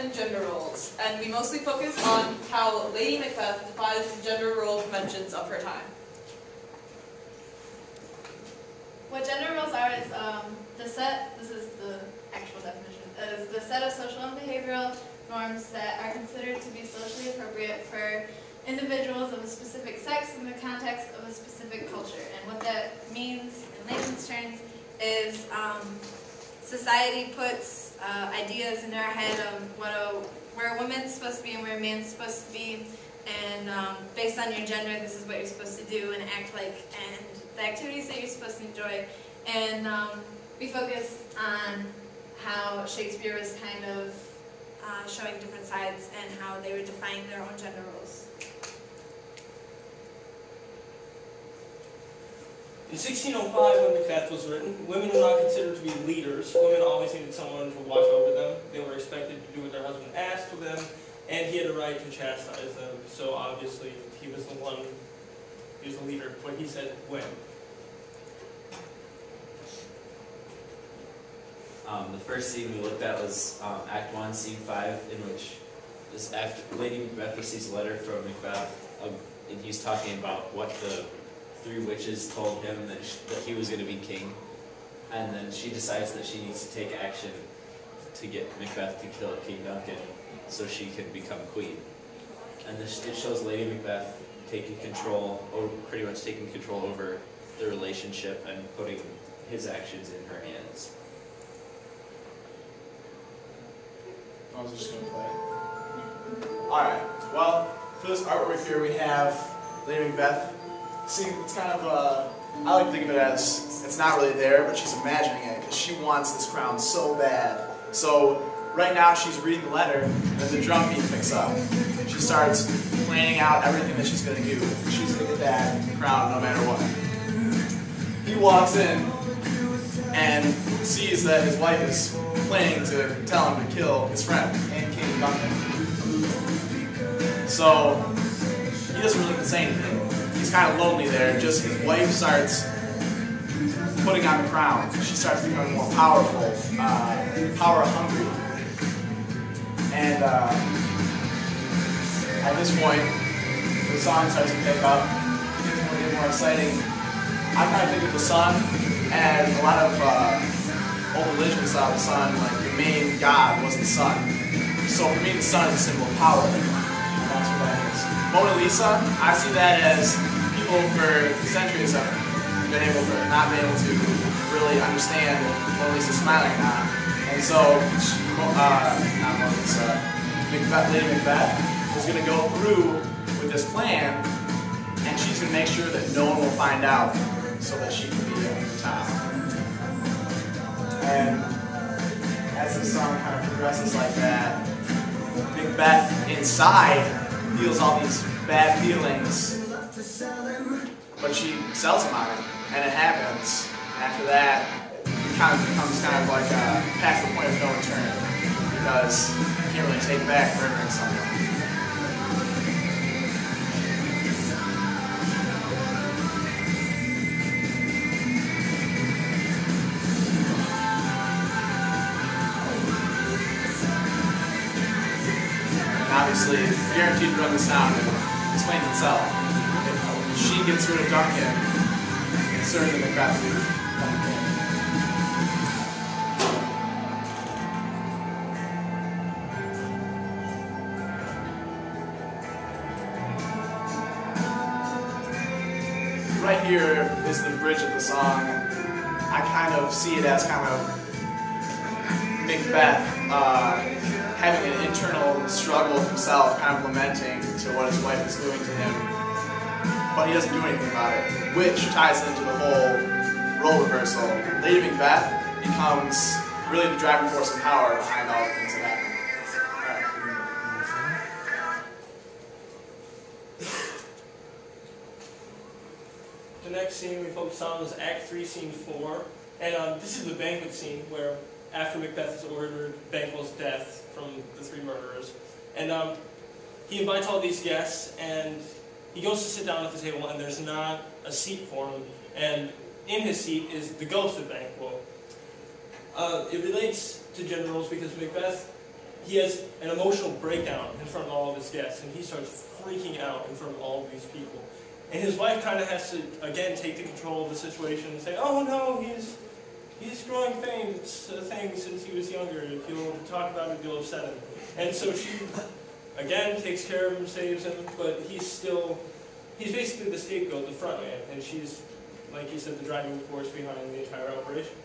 and gender roles, and we mostly focus on how Lady Macbeth defies the gender role conventions of her time. What gender roles are is this is the actual definition, is the set of social and behavioral norms that are considered to be socially appropriate for individuals of a specific sex in the context of a specific culture. And what that means in layman's terms is society puts ideas in our head of where a woman's supposed to be and where a man's supposed to be, and based on your gender, this is what you're supposed to do and act like, and the activities that you're supposed to enjoy. And we focus on how Shakespeare was kind of showing different sides and how they were defining their own gender roles. In 1605, when Macbeth was written, women were not considered to be leaders. Women always needed someone to watch over them. They were expected to do what their husband asked of them, and he had a right to chastise them. So obviously, he was the one, he was the leader, what he said when. The first scene we looked at was Act 1, Scene 5, in which this after Lady Macbeth receives a letter from Macbeth, and he's talking about what the three witches told him that he was going to be king, and then she decides that she needs to take action to get Macbeth to kill King Duncan so she can become queen. And it shows Lady Macbeth taking control, or pretty much taking control over the relationship and putting his actions in her hands. I was just going to play. Alright, well, for this artwork here we have Lady Macbeth. See, it's kind of, I like to think of it as, it's not really there, but she's imagining it, because she wants this crown so bad. So, right now she's reading the letter, and then the drum beat picks up. She starts planning out everything that she's going to do. She's going to get that crown no matter what. He walks in, and sees that his wife is planning to tell him to kill his friend and King Duncan. So, he doesn't really say anything. He's kind of lonely there. Just his wife starts putting on the crown. She starts becoming more powerful, power hungry. And at this point, the song starts to pick up. It gets more and more exciting. I kind of think of the sun as a lot of old religions saw the sun, like the main god was the sun. So for me, the sun is a symbol of power. And that's what that is. Mona Lisa, I see that as people for centuries have not been able to really understand if Mona Lisa's smiling or not. And so, not Mona Lisa, Lady Macbeth is going to go through with this plan, and she's going to make sure that no one will find out so that she can be on top. And as the song kind of progresses like that, Macbeth inside feels all these bad feelings, but she sells him on it, and it happens. After that, it kind of becomes kind of like past the point of no return, because you can't really take back murdering someone. Obviously, guaranteed to run the sound, it explains itself. If she gets rid of Duncan, it's certain that Macbeth will become king. Right here is the bridge of the song. I kind of see it as kind of Macbeth having an internal struggle with himself, kind of lamenting to what his wife is doing to him, but he doesn't do anything about it, which ties into the whole role reversal. Lady Macbeth becomes really the driving force of power behind all the things that happen. The next scene we focused on was Act 3, Scene 4, and this is the banquet scene where after Macbeth has ordered Banquo's death from the three murderers. And he invites all these guests, and he goes to sit down at the table, and there's not a seat for him. And in his seat is the ghost of Banquo. It relates to gender roles because Macbeth he has an emotional breakdown in front of all of his guests, and he starts freaking out in front of all of these people. And his wife kind of has to, again, take the control of the situation and say, oh no, he's growing thing since he was younger. If you'll talk about it, you'll upset him. And so she, again, takes care of him, saves him, but he's basically the scapegoat, the front man, and she's, like you said, the driving force behind the entire operation.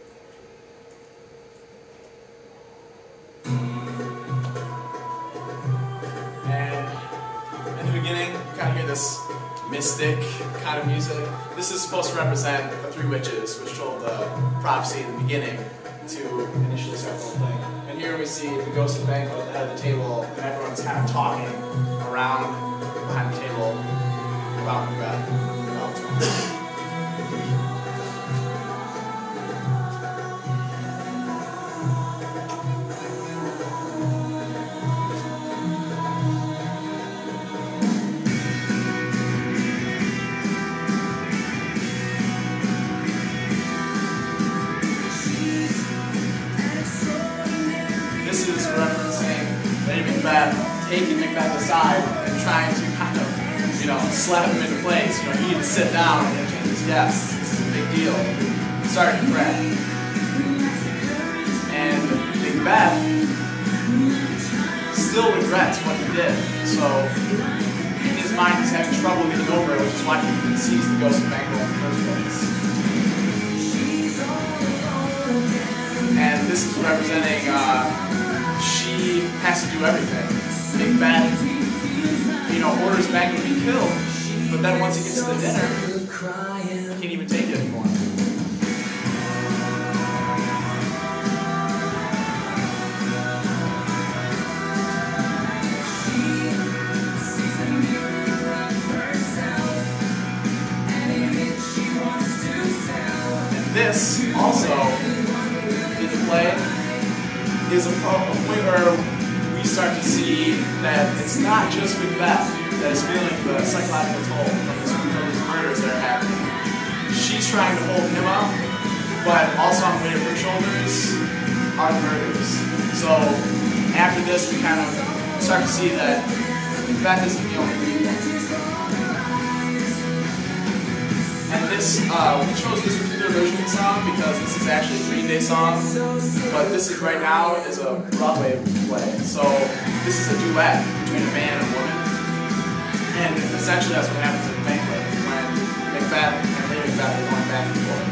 And in the beginning, you kind of hear this mystic kind of music. This is supposed to represent the three witches, which told the prophecy in the beginning to initially start the whole thing. And here we see the ghost of the banquet at the head of the table, and everyone's kind of talking around behind the table about Macbeth, about what's going on. This is referencing Lady Macbeth taking Macbeth aside and trying to kind of, slap him into place. You need to sit down and entertain his guests. This is a big deal. Starting to crack. And Macbeth still regrets what he did. So in his mind he's having trouble getting over it, which is why he even sees the ghost of Banquo in the first place. And this is representing she has to do everything. Macbeth, orders Banquo to be killed, but then once he gets to the dinner, he can't even take it anymore. And this also in the play is a point where we start to see that it's not just Macbeth that is feeling the psychological toll from these murders that are happening. She's trying to hold him up, but also on the weight of her shoulders are the murders. So after this, we kind of start to see that Macbeth isn't the only one. And this, we chose this particular version of the song because this is actually a Green Day song, but this is right now is a Broadway play. So this is a duet between a man and a woman, and essentially that's what happens at the banquet when Macbeth and Lady Macbeth are going back and forth.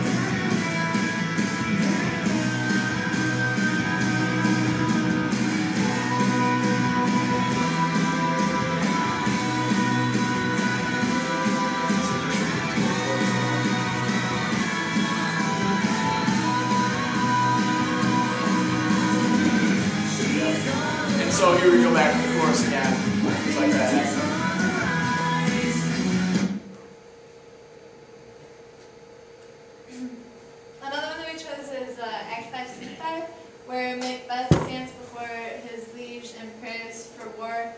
So here we go back to the chorus again, just like that. Another one that we chose is Act 5, Scene 5, where Macbeth stands before his liege and prays for war.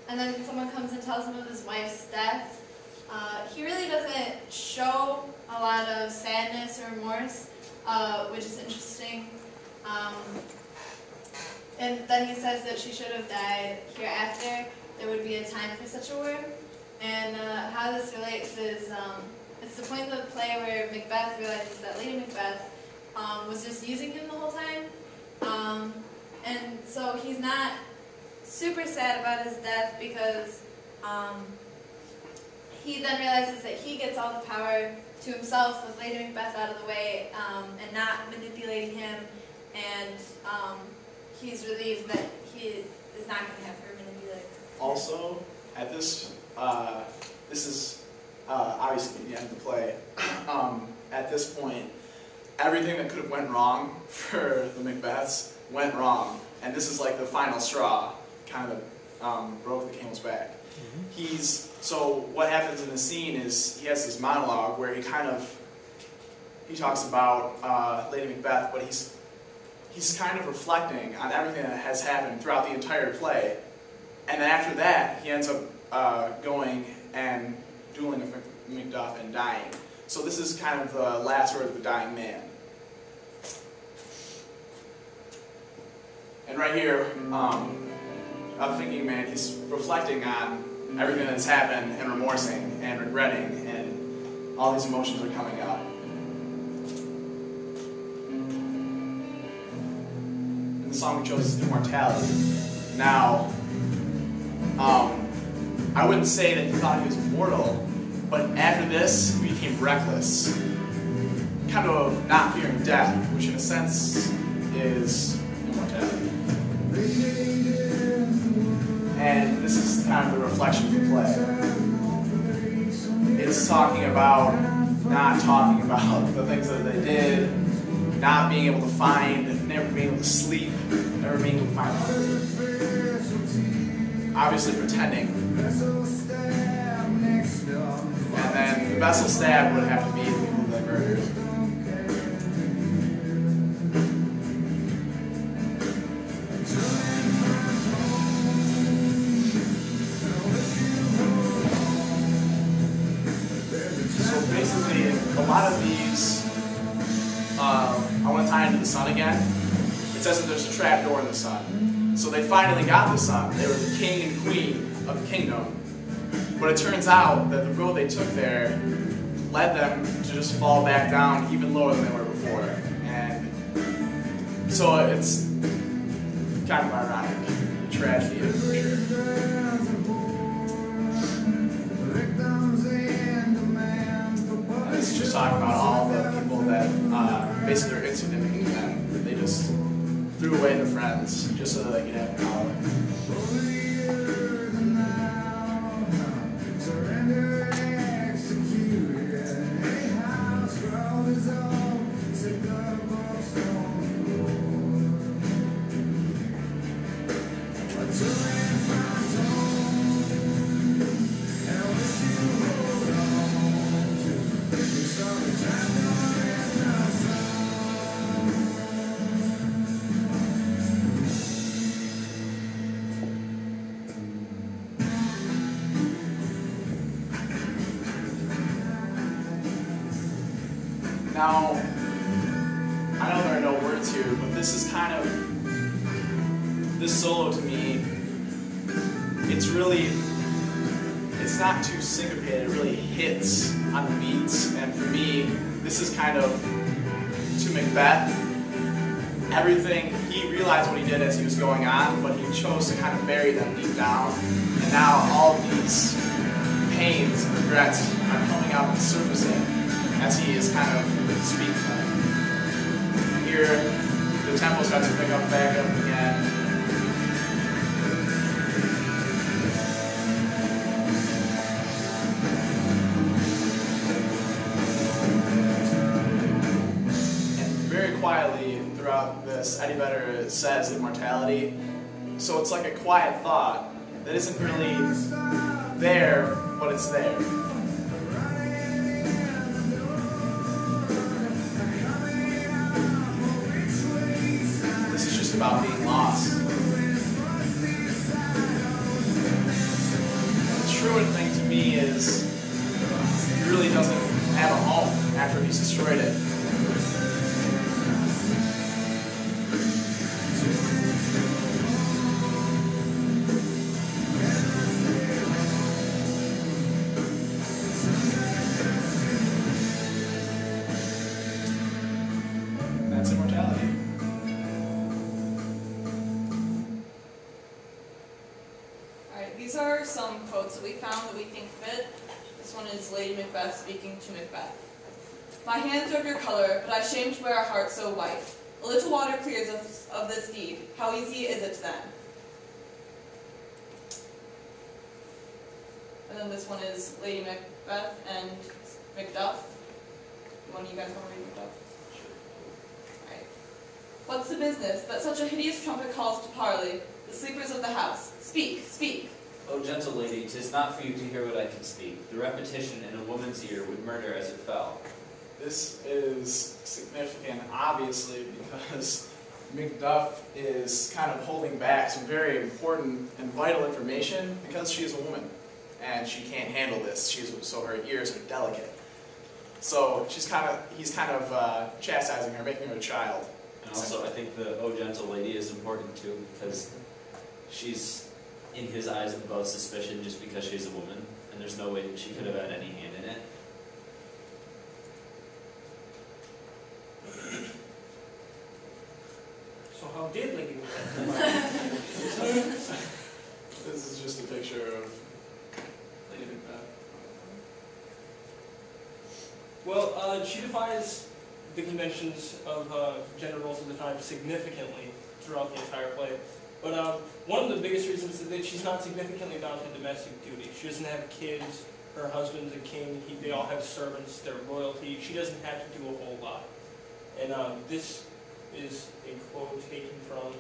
And then someone comes and tells him of his wife's death. He really doesn't show a lot of sadness or remorse, which is interesting. And then he says that she should have died hereafter. There would be a time for such a war. And how this relates is, it's the point of the play where Macbeth realizes that Lady Macbeth was just using him the whole time. And so he's not super sad about his death because he then realizes that he gets all the power to himself with Lady Macbeth out of the way and not manipulating him. And he's relieved that he is not going to have her manipulate. Also, at this, this is obviously the end of the play. At this point, everything that could have went wrong for the Macbeths went wrong, and this is like the final straw, kind of broke the camel's back. So what happens in the scene is he has this monologue where he talks about Lady Macbeth, but he's kind of reflecting on everything that has happened throughout the entire play. And then after that, he ends up going and dueling with Macduff and dying. So this is kind of the last word of the dying man. And right here, I'm thinking, man, he's reflecting on everything that's happened and remorsing and regretting, and all these emotions are coming up. And the song we chose is Immortality. Now, I wouldn't say that he thought he was immortal, but after this, he became reckless. Kind of not fearing death, which in a sense is immortality. And this is kind of the reflection of the play. It's talking about not talking about the things that they did, not being able to find, never being able to sleep, never being able to find food. Obviously pretending. And then the vessel stab would have to be the people that murdered. So basically, a lot of these, I want to tie into the sun again. It says that there's a trap door in the sun. So they finally got the sun. They were the king and queen of the kingdom. But it turns out that the road they took there led them to just fall back down even lower than they were before. And so it's kind of ironic, the tragedy of it for sure. And this is just talking about all the people that basically are insignificant to them. They just threw away their friends just so that they could have power. Now, I know there are no words here, but this is kind of, this solo to me, it's not too syncopated, it really hits on the beats, and for me, this is kind of, to Macbeth, everything, he realized what he did as he was going on, but he chose to kind of bury them deep down, and now all of these pains and regrets are coming out and surfacing as he is kind of speaking them. Here, the tempo starts to pick up back up again. And very quietly throughout this, Eddie Vedder says immortality. So it's like a quiet thought that isn't really there, but it's there. About being lost. The truant thing to me is he really doesn't have a home after he's destroyed it. And that's immortality. These are some quotes that we found that we think fit. This one is Lady Macbeth speaking to Macbeth. My hands are of your color, but I shame to wear a heart so white. A little water clears of this deed. How easy is it then? And then this one is Lady Macbeth and Macduff. One of you guys want to read Macduff? Alright. What's the business that such a hideous trumpet calls to parley? The sleepers of the house. Speak, speak. O gentle lady, 'tis not for you to hear what I can speak. The repetition in a woman's ear would murder as it fell. This is significant, obviously, because Macduff is kind of holding back some very important and vital information because she is a woman and she can't handle this. So her ears are delicate. So he's kind of chastising her, making her a child. And also, I think the "O gentle lady" is is important too, because she's, in his eyes, above suspicion just because she's a woman, and there's no way that she could have had any hand in it. So how did Lady Macbeth? This is just a picture of Lady Macbeth. Well, she defies the conventions of gender roles of the time significantly throughout the entire play. But one of the biggest reasons is that she's not significantly bound to domestic duty. She doesn't have kids. Her husband's a king. They all have servants. They're royalty. She doesn't have to do a whole lot. And this is a quote taken from,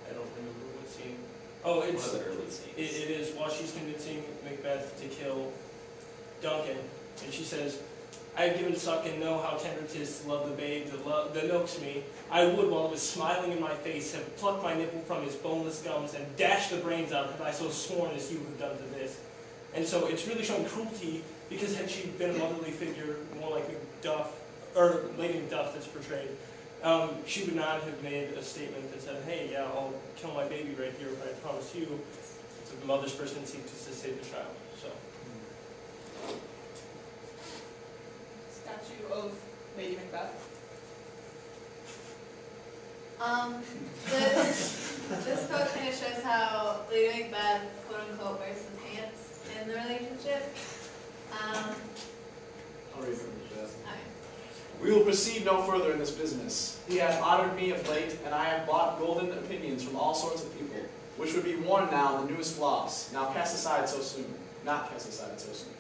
I don't remember what scene. Oh, it's one of the early scenes. It is while she's convincing Macbeth to kill Duncan, and she says, "I have given suck and know how tender it is to love the babe that milks me. I would, while it was smiling in my face, have plucked my nipple from his boneless gums and dashed the brains out had I so sworn as you have done to this." And so it's really showing cruelty, because had she been a motherly figure, more like Macduff, or Lady Macduff that's portrayed, she would not have made a statement that said, "Hey, yeah, I'll kill my baby right here, but I promise you." It's the mother's first instinct is to save the child. So. Statue of Lady Macbeth. This quote kind of shows how Lady Macbeth, quote unquote, wears the pants in the relationship. I'll read from Macbeth. Alright. We will proceed no further in this business. He hath honored me of late, and I have bought golden opinions from all sorts of people, which would be worn now in the newest gloss, now cast aside so soon, not cast aside so soon.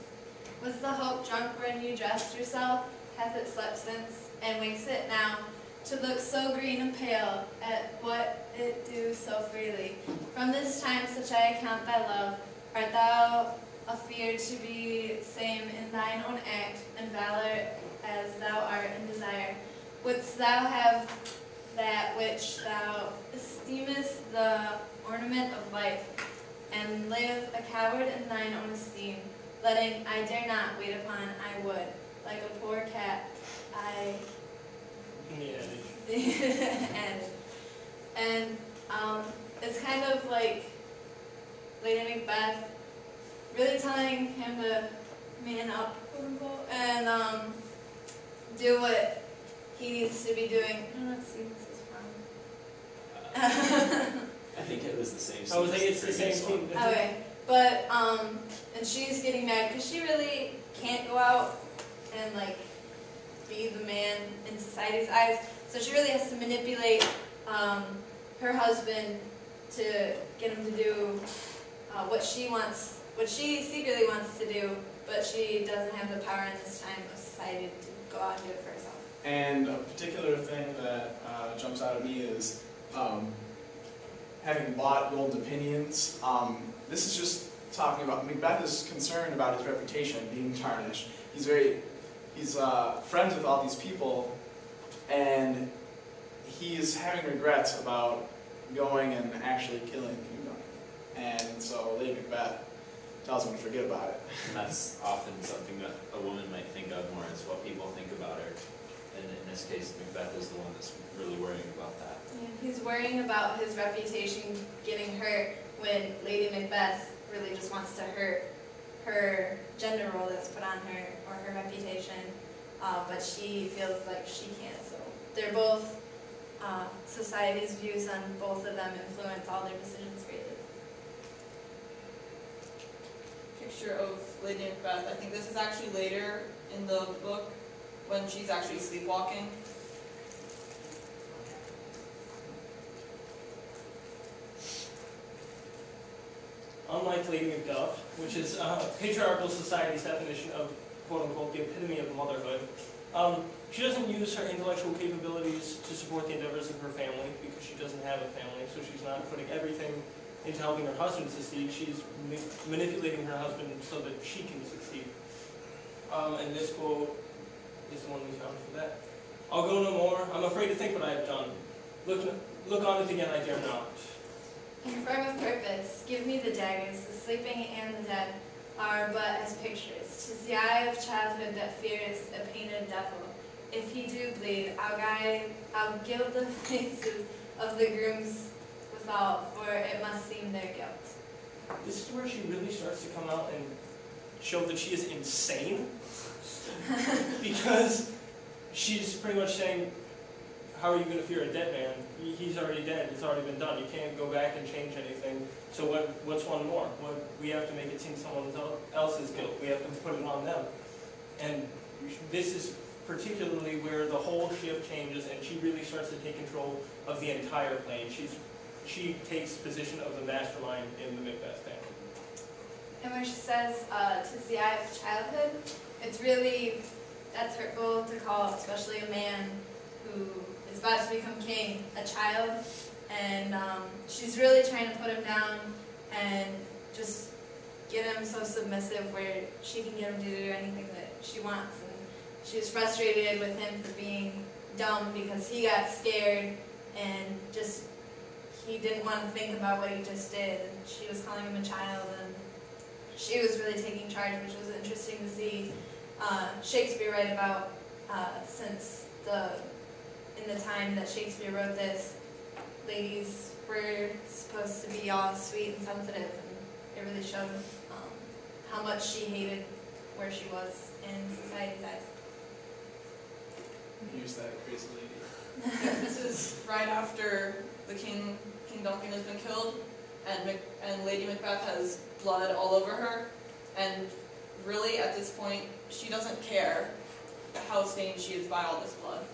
Was the hope drunk when you dressed yourself? Hath it slept since, and wakes it now, to look so green and pale at what it do so freely? From this time such I account thy love, art thou afeard to be same in thine own act, and valor as thou art in desire? Wouldst thou have that which thou esteemest the ornament of life, and live a coward in thine own esteem, letting I dare not wait upon I would, like a poor cat I and it's kind of like Lady Macbeth really telling him to man up, quote unquote, and do what he needs to be doing. Let's see, this is from. I think it was the same scene. I was thinking it's the same scene. Okay, but and she's getting mad because she really can't go out and like be the man in society's eyes. So she really has to manipulate her husband to get him to do what she wants, what she secretly wants to do, but she doesn't have the power in this time of society to go out and do it for herself. And a particular thing that jumps out at me is having bought golden opinions. This is just talking about, Macbeth is concerned about his reputation being tarnished. He's friends with all these people, and he's having regrets about going and actually killing King Duncan. And so Lady Macbeth tells him to forget about it. And that's often something that a woman might think of more as what people think about her. And in this case, Macbeth is the one that's really worrying about that. Yeah, he's worrying about his reputation getting hurt when Lady Macbeth really just wants to hurt her gender role that's put on her, or her reputation, but she feels like she can't. So they're both, society's views on both of them influence all their decisions greatly. Picture of Lady Macbeth. I think this is actually later in the book when she's actually sleepwalking. Unlike Lady Macduff, which is patriarchal society's definition of quote-unquote the epitome of motherhood, she doesn't use her intellectual capabilities to support the endeavors of her family because she doesn't have a family, so she's not putting everything into helping her husband succeed. She's manipulating her husband so that she can succeed. And this quote is the one we found for that. "I'll go no more. I'm afraid to think what I have done. Look on it again, I dare not." Infirm of purpose, give me the daggers, the sleeping and the dead are but as pictures. 'Tis the eye of childhood that fears a painted devil. If he do bleed, I'll gild the faces of the grooms without, for it must seem their guilt. This is where she really starts to come out and show that she is insane. Because she's pretty much saying, how are you going to fear a dead man? He's already dead. It's already been done. You can't go back and change anything. So what's one more? We have to make it seem someone else's guilt. We have to put it on them. And this is particularly where the whole shift changes, and she really starts to take control of the entire plane. She takes position of the mastermind in the Macbeth family. And when she says, "'tis the eye of childhood," it's really, that's hurtful to call, especially a man who is about to become king, a child. And she's really trying to put him down and just get him so submissive where she can get him to do anything that she wants. And she was frustrated with him for being dumb because he got scared and just, he didn't want to think about what he just did. And she was calling him a child, and she was really taking charge, which was interesting to see Shakespeare write about, since in the time that Shakespeare wrote this, ladies were supposed to be all sweet and sensitive, and it really showed how much she hated where she was in society's eyes. Use that crazy lady. Yeah, this is right after the King Duncan has been killed, and Lady Macbeth has blood all over her, and really at this point she doesn't care how stained she is by all this blood.